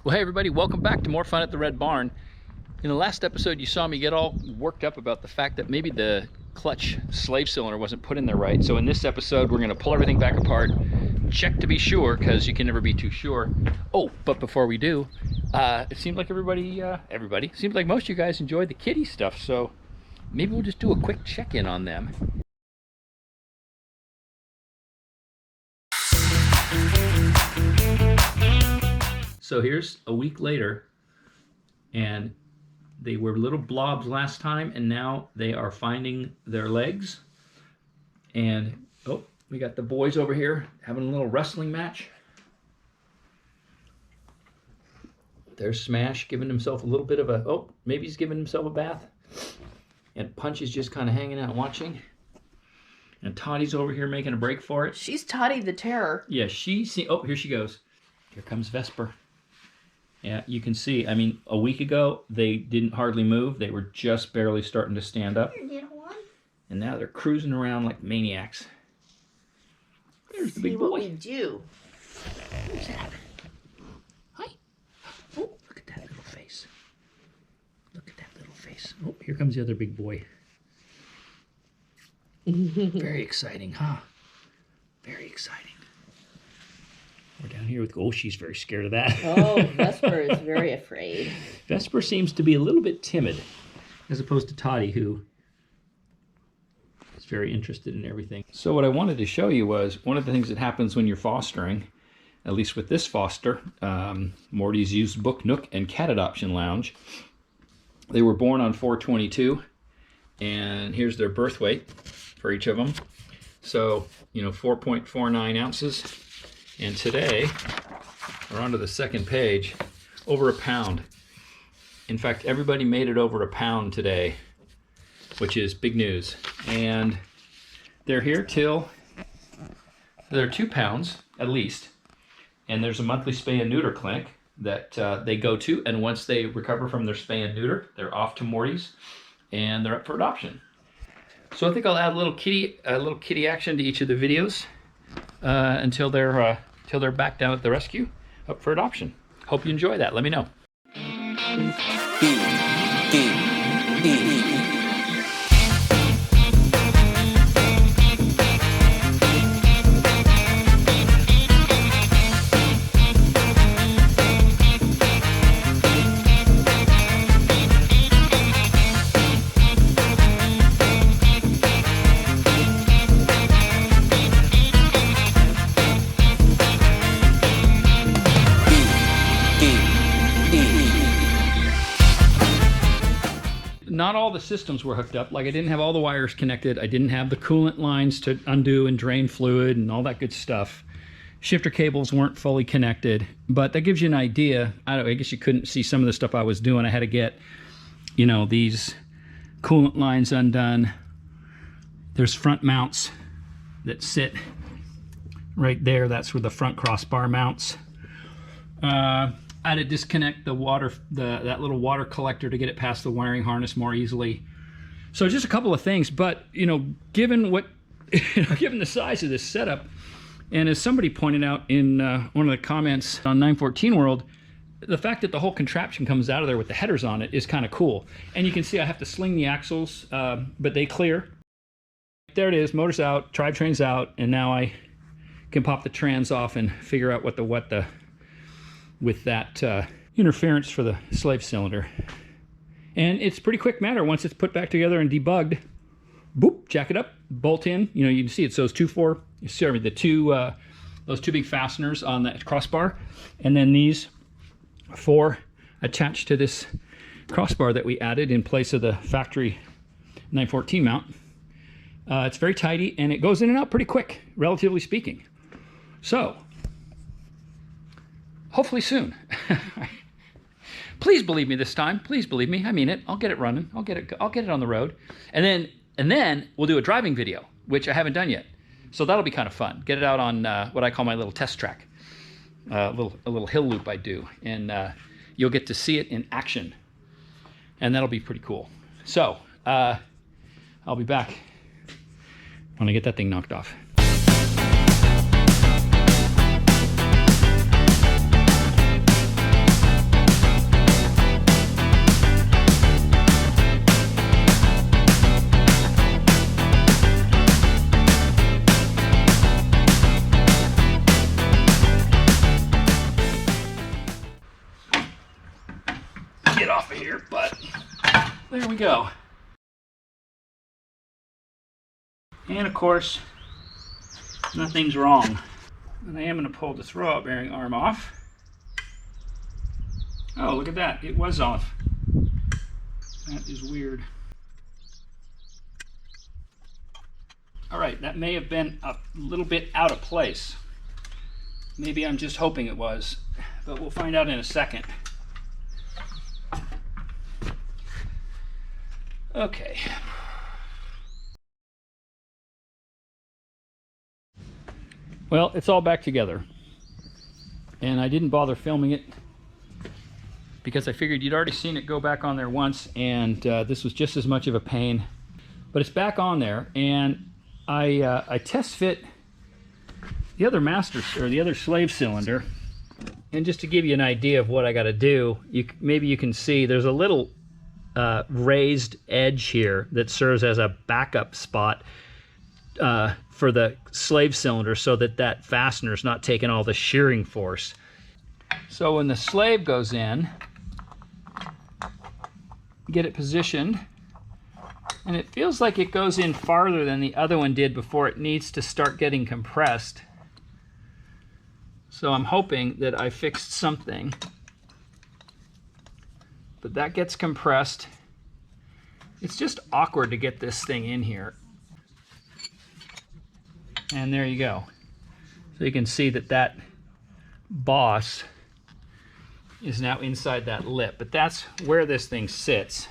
Well, hey everybody, welcome back to more fun at the Red Barn. In the last episode, you saw me get all worked up about the fact that maybe the clutch slave cylinder wasn't put in there right. So in this episode, we're gonna pull everything back apart, check to be sure, because you can never be too sure. Oh, but before we do, it seemed like seemed like most of you guys enjoyed the kitty stuff, so maybe we'll just do a quick check-in on them. So here's a week later, and they were little blobs last time, and now they are finding their legs. And oh, we got the boys over here having a little wrestling match. There's Smash giving himself a little bit of a, oh, maybe he's giving himself a bath. And Punch is just kind of hanging out watching. And Tottie's over here making a break for it. She's Toddy the Terror. Yeah, oh, here she goes. Here comes Vesper. Yeah, you can see, I mean, a week ago, they didn't hardly move. They were just barely starting to stand up. Here, little one. And now they're cruising around like maniacs. There's the big boy. See what we do. Who's that? Hi. Oh, look at that little face. Look at that little face. Oh, here comes the other big boy. Very exciting, huh? Very exciting. We're down here with, oh, she's very scared of that. Oh, Vesper is very afraid. Vesper seems to be a little bit timid, as opposed to Toddy, who is very interested in everything. So what I wanted to show you was one of the things that happens when you're fostering, at least with this foster, Morty's Used Book Nook and Cat Adoption Lounge. They were born on 4/22, and here's their birth weight for each of them. So, 4.49 ounces. And today, we're on to the second page, over a pound. In fact, everybody made it over a pound today, which is big news. And they're here till they're 2 pounds at least. And there's a monthly spay and neuter clinic that they go to. And once they recover from their spay and neuter, they're off to Morty's and they're up for adoption. So I think I'll add a little kitty action to each of the videos. Until they're back down at the rescue, up for adoption. Hope you enjoy that. Let me know. Not all the systems were hooked up. Like, I didn't have all the wires connected. I didn't have the coolant lines to undo and drain fluid and all that good stuff. Shifter cables weren't fully connected, but that gives you an idea. I guess you couldn't see some of the stuff I was doing. I had to get, these coolant lines undone. There's front mounts that sit right there. That's where the front crossbar mounts. I had to disconnect the water, that little water collector to get it past the wiring harness more easily. So just a couple of things, but given given the size of this setup, and as somebody pointed out in one of the comments on 914 World, the fact that the whole contraption comes out of there with the headers on it is kind of cool. And you can see I have to sling the axles, but they clear. There it is, motor's out, drivetrain's out, and now I can pop the trans off and figure out what with that interference for the slave cylinder. And it's a pretty quick matter once it's put back together and debugged. Boop, jack it up, bolt in. You can see it's those those two big fasteners on that crossbar, and then these 4 attached to this crossbar that we added in place of the factory 914 mount. It's very tidy, and it goes in and out pretty quick, relatively speaking. So, hopefully soon. Please believe me this time. Please believe me. I mean it. I'll get it running. I'll get it on the road. And then we'll do a driving video, which I haven't done yet. So that'll be kind of fun. Get it out on what I call my little test track. A little hill loop I do. And you'll get to see it in action. And that'll be pretty cool. So I'll be back when I get that thing knocked off. get off of here, but there we go. And of course, nothing's wrong. And I am going to pull the throwout bearing arm off. Oh, look at that. It was off. That is weird. All right, that may have been a little bit out of place. Maybe I'm just hoping it was, but we'll find out in a second. Okay. Well, it's all back together. And I didn't bother filming it because I figured you'd already seen it go back on there once, and this was just as much of a pain. But it's back on there, and I test fit the other master, or the other slave cylinder. And just to give you an idea of what I got to do, maybe you can see there's a little raised edge here that serves as a backup spot for the slave cylinder, so that that fastener is not taking all the shearing force. So when the slave goes in, get it positioned, and it feels like it goes in farther than the other one did before it needs to start getting compressed. So I'm hoping that I fixed something. But that gets compressed. It's just awkward to get this thing in here. And there you go. So you can see that that boss is now inside that lip, but that's where this thing sits.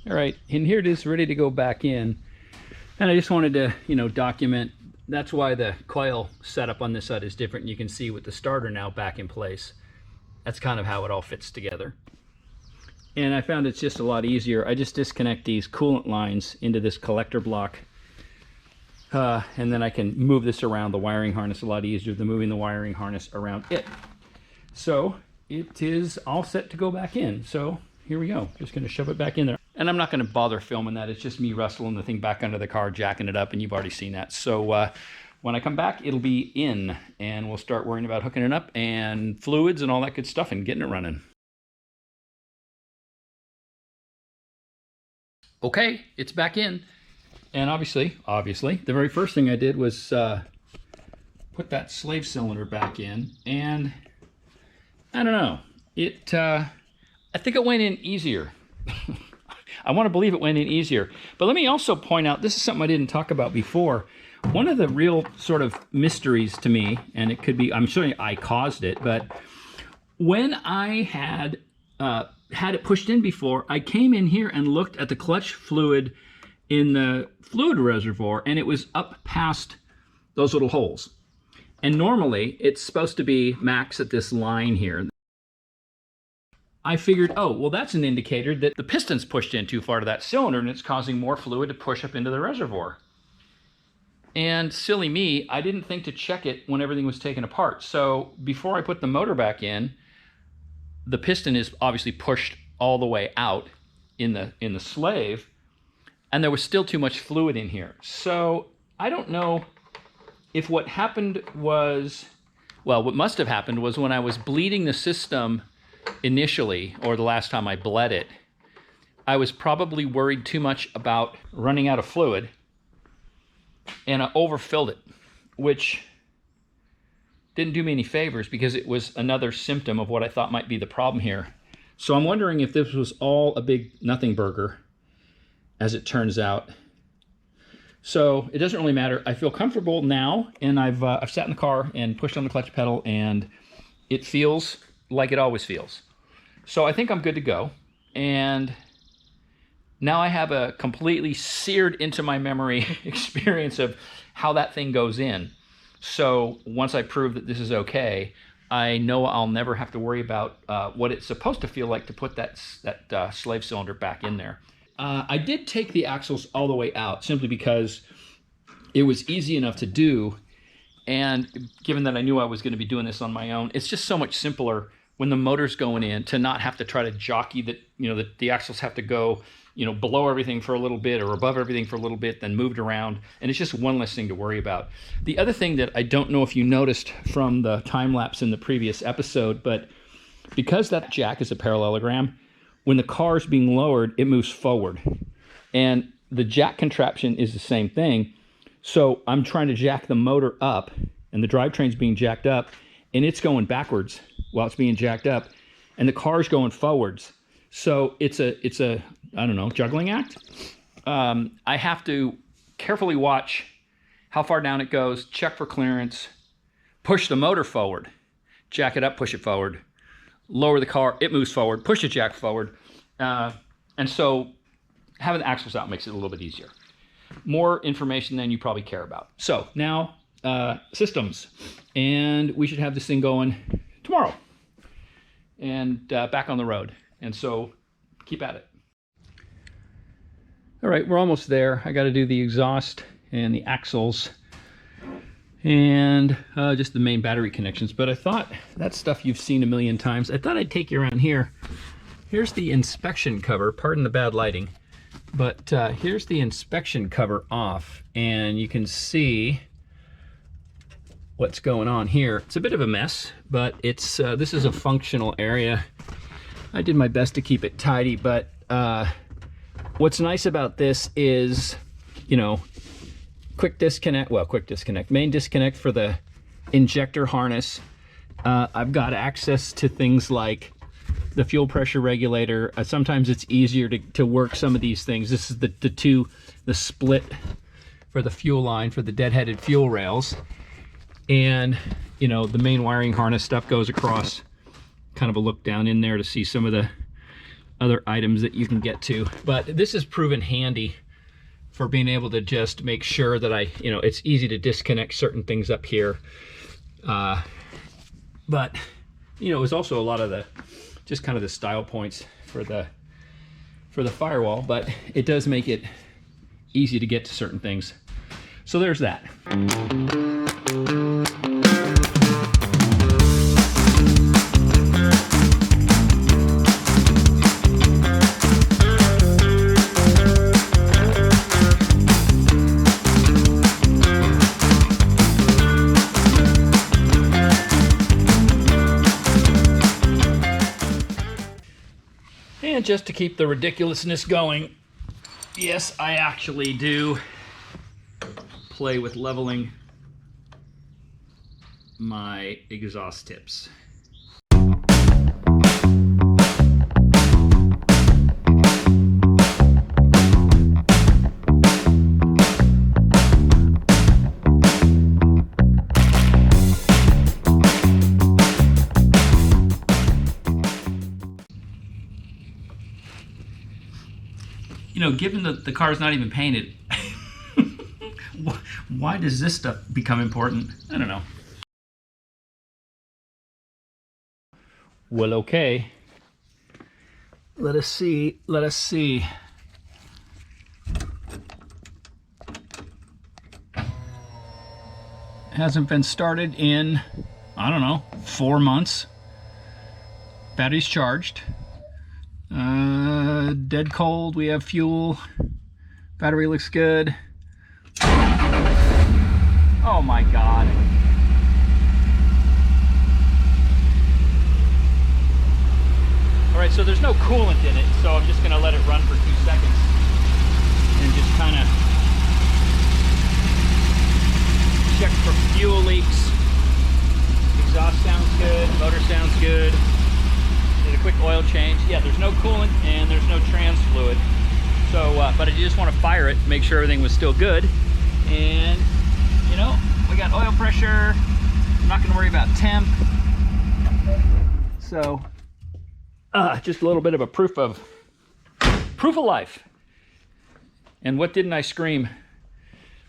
All right, and here it is ready to go back in. And I just wanted to, document, that's why the coil setup on this side is different. You can see with the starter now back in place. That's kind of how it all fits together. And I found it's just a lot easier. I just disconnect these coolant lines into this collector block. And then I can move this around the wiring harness a lot easier than moving the wiring harness around it. So it is all set to go back in. So here we go. Just going to shove it back in there. And I'm not going to bother filming that. It's just me wrestling the thing back under the car, jacking it up, and you've already seen that. So when I come back, it'll be in, and we'll start worrying about hooking it up and fluids and all that good stuff and getting it running. Okay, it's back in. And obviously, the very first thing I did was put that slave cylinder back in, and I don't know, I think it went in easier. I want to believe it went in easier. But let me also point out, this is something I didn't talk about before. One of the real sort of mysteries to me, and it could be, I'm sure I caused it, but when I had it pushed in before, I came in here and looked at the clutch fluid in the fluid reservoir, and it was up past those little holes. And normally, it's supposed to be max at this line here. I figured, oh, well, that's an indicator that the piston's pushed in too far to that cylinder, and it's causing more fluid to push up into the reservoir. And silly me, I didn't think to check it when everything was taken apart. So before I put the motor back in, the piston is obviously pushed all the way out in the slave, and there was still too much fluid in here. So I don't know if what happened was, well, what must have happened was when I was bleeding the system initially, or the last time I bled it, I was probably worried too much about running out of fluid, and I overfilled it, which didn't do me any favors because it was another symptom of what I thought might be the problem here. So I'm wondering if this was all a big nothing burger, as it turns out. So it doesn't really matter. I feel comfortable now, and I've sat in the car and pushed on the clutch pedal, and it feels like it always feels. So I think I'm good to go. And now I have a completely seared into my memory experience of how that thing goes in. So once I prove that this is okay, I know I'll never have to worry about what it's supposed to feel like to put that slave cylinder back in there. I did take the axles all the way out simply because it was easy enough to do. And given that I knew I was going to be doing this on my own, it's just so much simpler when the motor's going in to not have to try to jockey that, that the axles have to go you know, below everything for a little bit or above everything for a little bit, then moved around. And it's just one less thing to worry about. The other thing that I don't know if you noticed from the time lapse in the previous episode, but because that jack is a parallelogram, when the car is being lowered, it moves forward. And the jack contraption is the same thing. So I'm trying to jack the motor up, and the drivetrain's being jacked up, and it's going backwards while it's being jacked up, and the car's going forwards. So it's a I don't know, juggling act. I have to carefully watch how far down it goes, check for clearance, push the motor forward, jack it up, push it forward, lower the car, it moves forward, push the jack forward. And so having the axles out makes it a little bit easier. More information than you probably care about. So now systems, and we should have this thing going tomorrow and back on the road. And so keep at it. All right, we're almost there. I got to do the exhaust and the axles and just the main battery connections. But I thought that stuff you've seen a million times. I thought I'd take you around here. Here's the inspection cover. Pardon the bad lighting. But here's the inspection cover off, and you can see what's going on here. It's a bit of a mess, but it's this is a functional area. I did my best to keep it tidy, but what's nice about this is, you know, quick disconnect, main disconnect for the injector harness. I've got access to things like the fuel pressure regulator. Sometimes it's easier to work some of these things. This is the split for the fuel line for the deadheaded fuel rails. And, you know, the main wiring harness stuff goes across. Kind of a look down in there to see some of the other items that you can get to. But this has proven handy for being able to just make sure that it's easy to disconnect certain things up here. But, you know, it was also a lot of the, just kind of the style points for the firewall, but it does make it easy to get to certain things. So there's that. And just to keep the ridiculousness going, yes, I actually do play with leveling my exhaust tips. You know, given that the car's not even painted, why does this stuff become important? I don't know. Well, okay. Let us see. It hasn't been started in, I don't know, 4 months. Battery's charged. Dead cold, we have fuel. Battery looks good. Oh my God. All right, so there's no coolant in it, so I'm just gonna let it run for 2 seconds and just kind of check for fuel leaks. Exhaust sounds good, motor sounds good. Did a quick oil change. Yeah, there's no coolant and there's no trans fluid. So, but I just want to fire it, make sure everything was still good. And, you know, we got oil pressure. I'm not going to worry about temp. So, just a little bit of a proof of life. And what didn't I scream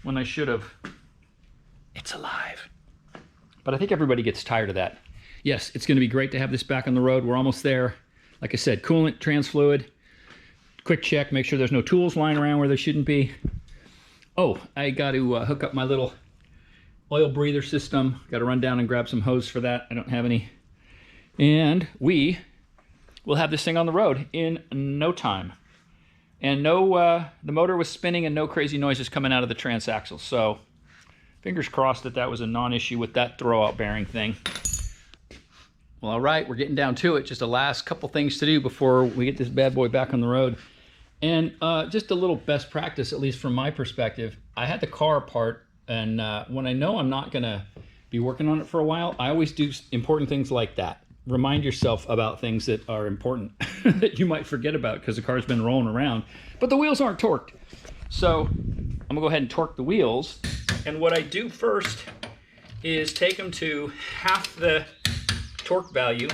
when I should have? It's alive. But I think everybody gets tired of that. Yes, it's going to be great to have this back on the road. We're almost there. Like I said, coolant, trans fluid, quick check, make sure there's no tools lying around where they shouldn't be. Oh, I got to hook up my little oil breather system. Got to run down and grab some hose for that. I don't have any. And we will have this thing on the road in no time. And no, the motor was spinning and no crazy noises coming out of the transaxle. So fingers crossed that that was a non-issue with that throwout bearing thing. Well, all right, we're getting down to it. Just the last couple things to do before we get this bad boy back on the road. And just a little best practice, at least from my perspective. I had the car apart, and when I know I'm not gonna be working on it for a while, I always do important things like that. Remind yourself about things that are important that you might forget about because the car's been rolling around, but the wheels aren't torqued. So I'm gonna go ahead and torque the wheels. And what I do first is take them to half the torque value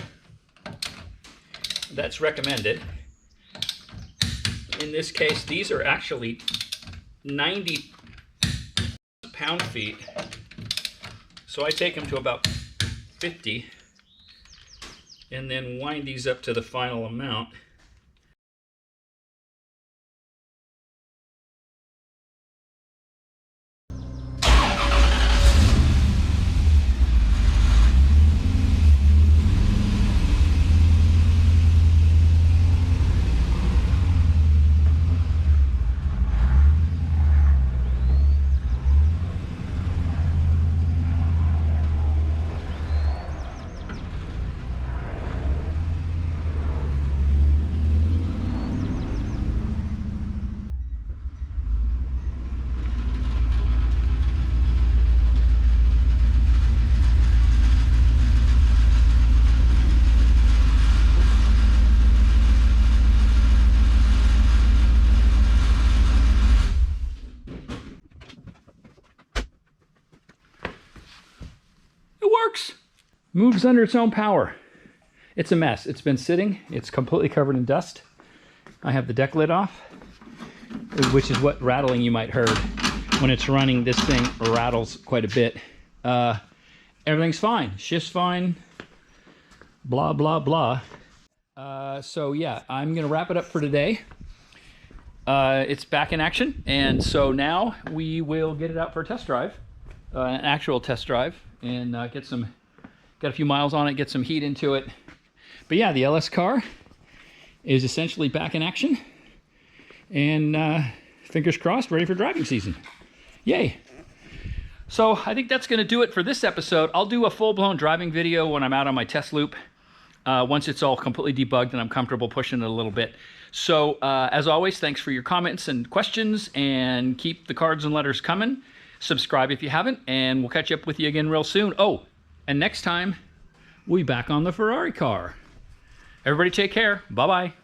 that's recommended. In this case, these are actually 90 pound-feet. So I take them to about 50 and then wind these up to the final amount. Works. Moves under its own power. It's a mess. It's been sitting. It's completely covered in dust. I have the deck lid off, which is what rattling you might heard. When it's running, this thing rattles quite a bit. Everything's fine. Shift's fine. Blah, blah, blah. So yeah, I'm going to wrap it up for today. It's back in action. And so now we will get it out for a test drive, an actual test drive. And get a few miles on it, get some heat into it. But yeah, the LS car is essentially back in action. And fingers crossed, ready for driving season. Yay. So I think that's gonna do it for this episode. I'll do a full-blown driving video when I'm out on my test loop. Once it's all completely debugged and I'm comfortable pushing it a little bit. So as always, thanks for your comments and questions, and keep the cards and letters coming. Subscribe if you haven't, and we'll catch up with you again real soon. Oh, and next time, we'll be back on the Ferrari car. Everybody take care. Bye-bye.